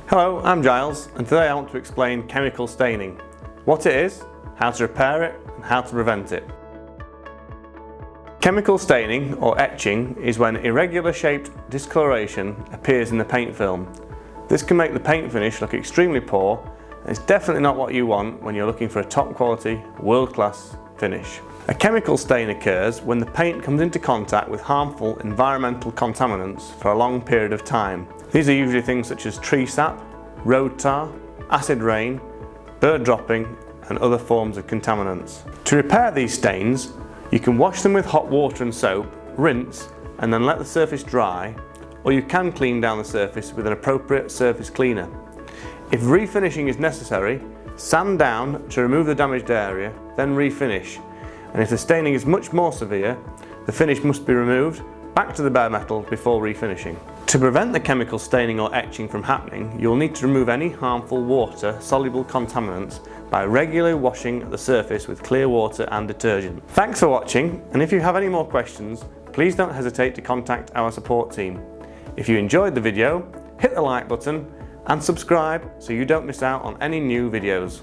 Hello, I'm Giles, and today I want to explain chemical staining, what it is, how to repair it, and how to prevent it. Chemical staining, or etching, is when irregular shaped discoloration appears in the paint film. This can make the paint finish look extremely poor, and it's definitely not what you want when you're looking for a top quality, world-class finish. A chemical stain occurs when the paint comes into contact with harmful environmental contaminants for a long period of time. These are usually things such as tree sap, road tar, acid rain, bird dropping, and other forms of contaminants. To repair these stains, you can wash them with hot water and soap, rinse, and then let the surface dry, or you can clean down the surface with an appropriate surface cleaner. If refinishing is necessary, sand down to remove the damaged area, then refinish. And if the staining is much more severe, the finish must be removed back to the bare metal before refinishing. To prevent the chemical staining or etching from happening, you'll need to remove any harmful water-soluble contaminants by regularly washing the surface with clear water and detergent. Thanks for watching, and if you have any more questions, please don't hesitate to contact our support team. If you enjoyed the video, hit the like button and subscribe so you don't miss out on any new videos.